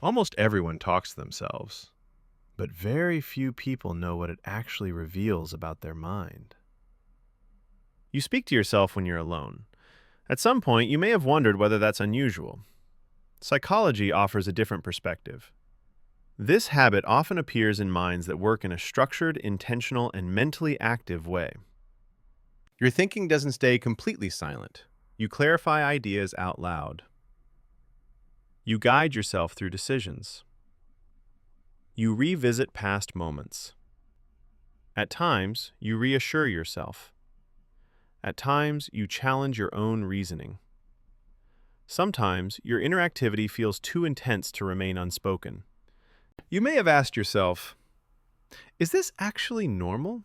Almost everyone talks to themselves, but very few people know what it actually reveals about their mind. You speak to yourself when you're alone. At some point, you may have wondered whether that's unusual. Psychology offers a different perspective. This habit often appears in minds that work in a structured, intentional, and mentally active way. Your thinking doesn't stay completely silent. You clarify ideas out loud. You guide yourself through decisions. You revisit past moments. At times, you reassure yourself. At times, you challenge your own reasoning. Sometimes, your interactivity feels too intense to remain unspoken. You may have asked yourself, is this actually normal?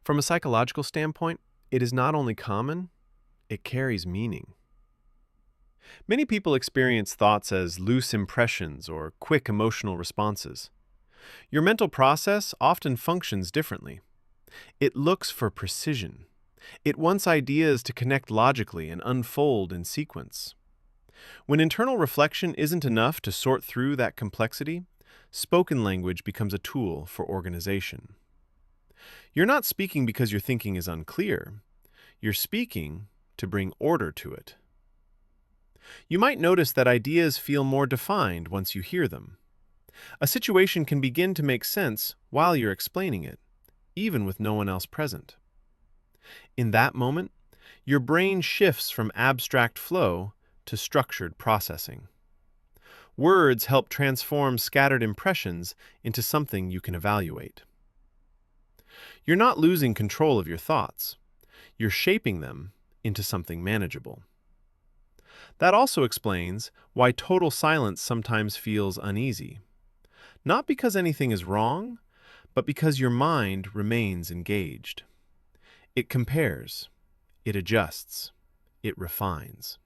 From a psychological standpoint, it is not only common, it carries meaning. Many people experience thoughts as loose impressions or quick emotional responses. Your mental process often functions differently. It looks for precision. It wants ideas to connect logically and unfold in sequence. When internal reflection isn't enough to sort through that complexity, spoken language becomes a tool for organization. You're not speaking because your thinking is unclear. You're speaking to bring order to it. You might notice that ideas feel more defined once you hear them. A situation can begin to make sense while you're explaining it, even with no one else present. In that moment, your brain shifts from abstract flow to structured processing. Words help transform scattered impressions into something you can evaluate. You're not losing control of your thoughts. You're shaping them into something manageable. That also explains why total silence sometimes feels uneasy. Not because anything is wrong, but because your mind remains engaged. It compares, it adjusts, it refines.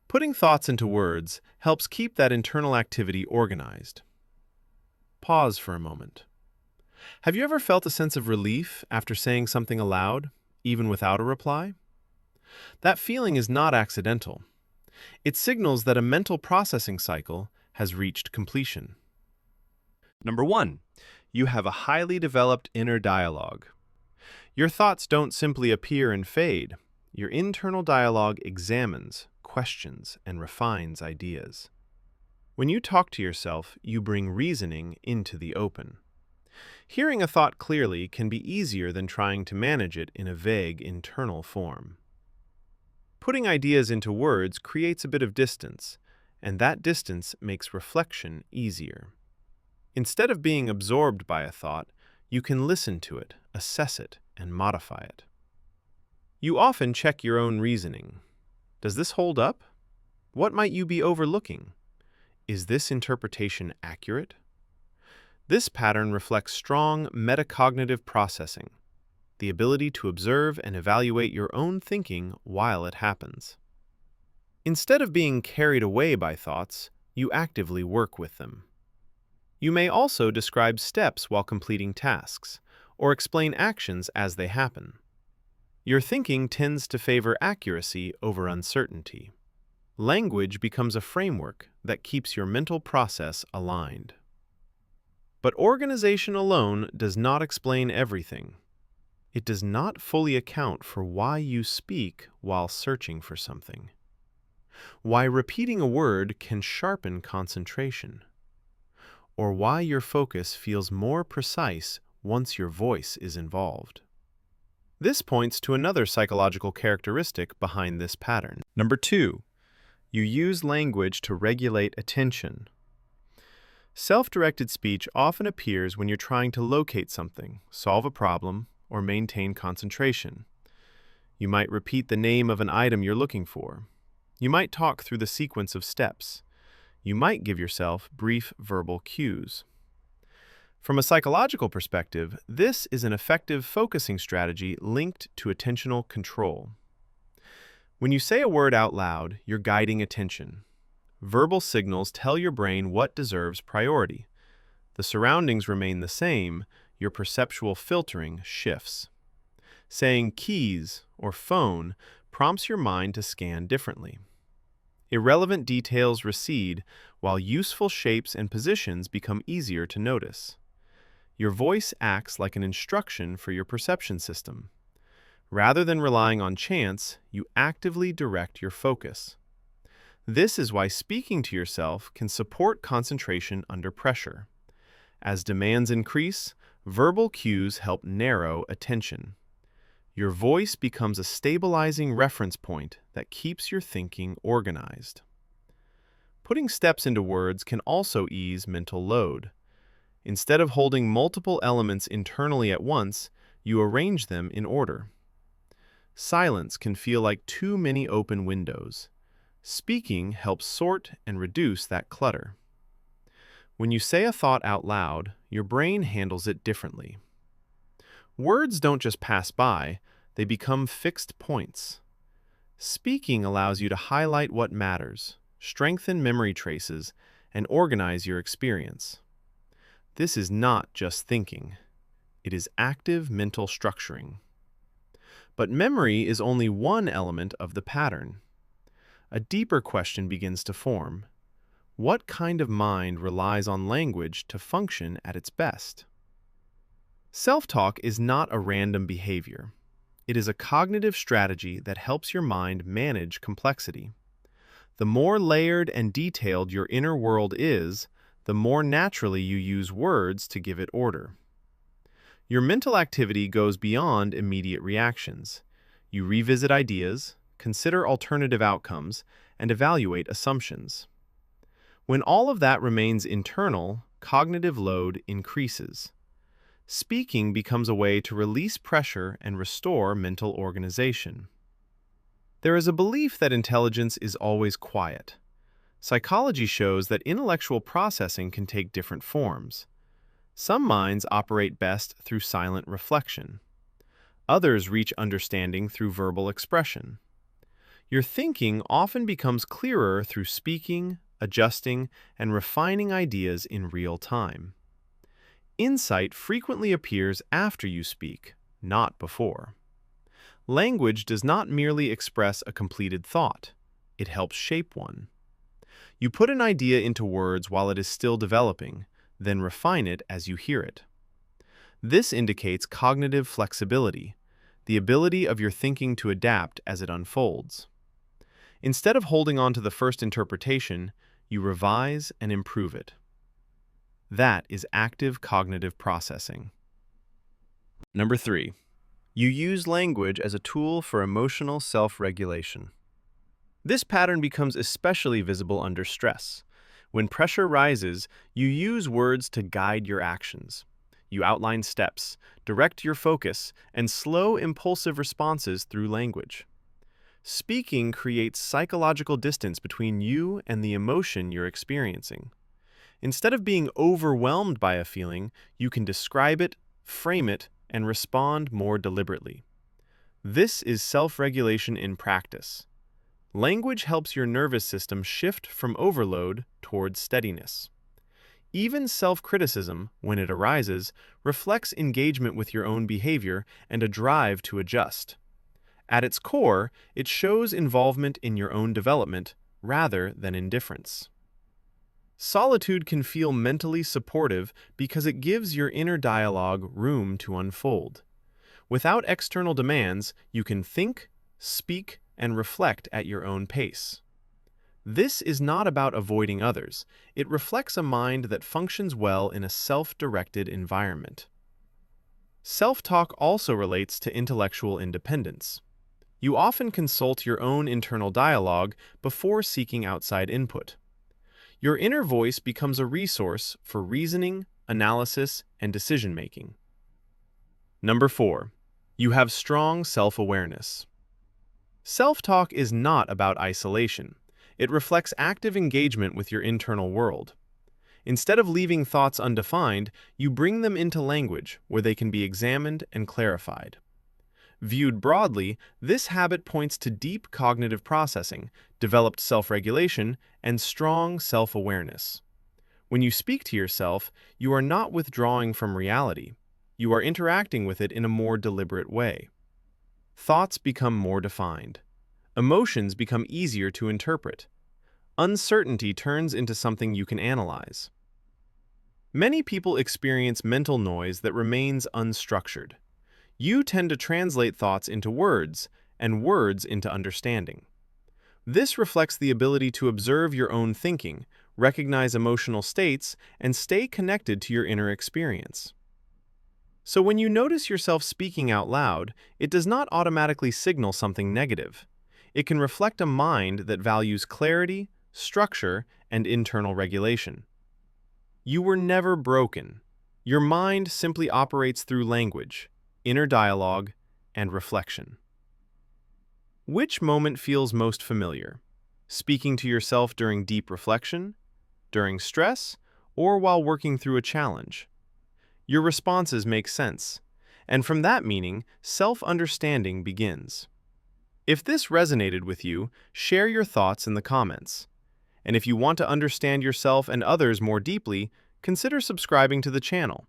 Putting thoughts into words helps keep that internal activity organized. Pause for a moment. Have you ever felt a sense of relief after saying something aloud, even without a reply? That feeling is not accidental. It signals that a mental processing cycle has reached completion. Number 1, you have a highly developed inner dialogue. Your thoughts don't simply appear and fade. Your internal dialogue examines, questions, and refines ideas. When you talk to yourself, you bring reasoning into the open. Hearing a thought clearly can be easier than trying to manage it in a vague internal form. Putting ideas into words creates a bit of distance, and that distance makes reflection easier. Instead of being absorbed by a thought, you can listen to it, assess it, and modify it. You often check your own reasoning. Does this hold up? What might you be overlooking? Is this interpretation accurate? This pattern reflects strong metacognitive processing, the ability to observe and evaluate your own thinking while it happens. Instead of being carried away by thoughts, you actively work with them. You may also describe steps while completing tasks, or explain actions as they happen. Your thinking tends to favor accuracy over uncertainty. Language becomes a framework that keeps your mental process aligned. But organization alone does not explain everything. It does not fully account for why you speak while searching for something. Why repeating a word can sharpen concentration. Or why your focus feels more precise once your voice is involved. This points to another psychological characteristic behind this pattern. Number 2, you use language to regulate attention. Self-directed speech often appears when you're trying to locate something, solve a problem, or maintain concentration. You might repeat the name of an item you're looking for. You might talk through the sequence of steps. You might give yourself brief verbal cues. From a psychological perspective, this is an effective focusing strategy linked to attentional control. When you say a word out loud, you're guiding attention. Verbal signals tell your brain what deserves priority. The surroundings remain the same, your perceptual filtering shifts. Saying keys or phone prompts your mind to scan differently. Irrelevant details recede, while useful shapes and positions become easier to notice. Your voice acts like an instruction for your perception system. Rather than relying on chance, you actively direct your focus. This is why speaking to yourself can support concentration under pressure. As demands increase, verbal cues help narrow attention. Your voice becomes a stabilizing reference point that keeps your thinking organized. Putting steps into words can also ease mental load. Instead of holding multiple elements internally at once, you arrange them in order. Silence can feel like too many open windows. Speaking helps sort and reduce that clutter. When you say a thought out loud, your brain handles it differently. Words don't just pass by, they become fixed points. Speaking allows you to highlight what matters, strengthen memory traces, and organize your experience. This is not just thinking. It is active mental structuring. But memory is only one element of the pattern. A deeper question begins to form. What kind of mind relies on language to function at its best? Self-talk is not a random behavior. It is a cognitive strategy that helps your mind manage complexity. The more layered and detailed your inner world is, the more naturally you use words to give it order. Your mental activity goes beyond immediate reactions. You revisit ideas, consider alternative outcomes, and evaluate assumptions. When all of that remains internal, cognitive load increases. Speaking becomes a way to release pressure and restore mental organization. There is a belief that intelligence is always quiet. Psychology shows that intellectual processing can take different forms. Some minds operate best through silent reflection. Others reach understanding through verbal expression. Your thinking often becomes clearer through speaking, adjusting, and refining ideas in real time. Insight frequently appears after you speak, not before. Language does not merely express a completed thought. It helps shape one. You put an idea into words while it is still developing, then refine it as you hear it. This indicates cognitive flexibility, the ability of your thinking to adapt as it unfolds. Instead of holding on to the first interpretation, you revise and improve it. That is active cognitive processing. Number 3. You use language as a tool for emotional self-regulation. This pattern becomes especially visible under stress. When pressure rises, you use words to guide your actions. You outline steps, direct your focus, and slow impulsive responses through language. Speaking creates psychological distance between you and the emotion you're experiencing. Instead of being overwhelmed by a feeling, you can describe it, frame it, and respond more deliberately. This is self-regulation in practice. Language helps your nervous system shift from overload towards steadiness. Even self-criticism, when it arises, reflects engagement with your own behavior and a drive to adjust. At its core, it shows involvement in your own development rather than indifference. Solitude can feel mentally supportive because it gives your inner dialogue room to unfold. Without external demands, you can think, speak, and reflect at your own pace. This is not about avoiding others. It reflects a mind that functions well in a self-directed environment. Self-talk also relates to intellectual independence. You often consult your own internal dialogue before seeking outside input. Your inner voice becomes a resource for reasoning, analysis, and decision-making. Number 4. You have strong self-awareness. Self-talk is not about isolation. It reflects active engagement with your internal world. Instead of leaving thoughts undefined, you bring them into language where they can be examined and clarified. Viewed broadly, this habit points to deep cognitive processing, developed self-regulation, and strong self-awareness. When you speak to yourself, you are not withdrawing from reality. You are interacting with it in a more deliberate way. Thoughts become more defined. Emotions become easier to interpret. uncertainty turns into something you can analyze. Many people experience mental noise that remains unstructured. You tend to translate thoughts into words, and words into understanding. This reflects the ability to observe your own thinking, recognize emotional states, and stay connected to your inner experience. So when you notice yourself speaking out loud, it does not automatically signal something negative. It can reflect a mind that values clarity, structure, and internal regulation. You were never broken. Your mind simply operates through language, inner dialogue, and reflection. Which moment feels most familiar? Speaking to yourself during deep reflection, during stress, or while working through a challenge? Your responses make sense, and from that meaning, self-understanding begins. If this resonated with you, share your thoughts in the comments. And if you want to understand yourself and others more deeply, consider subscribing to the channel.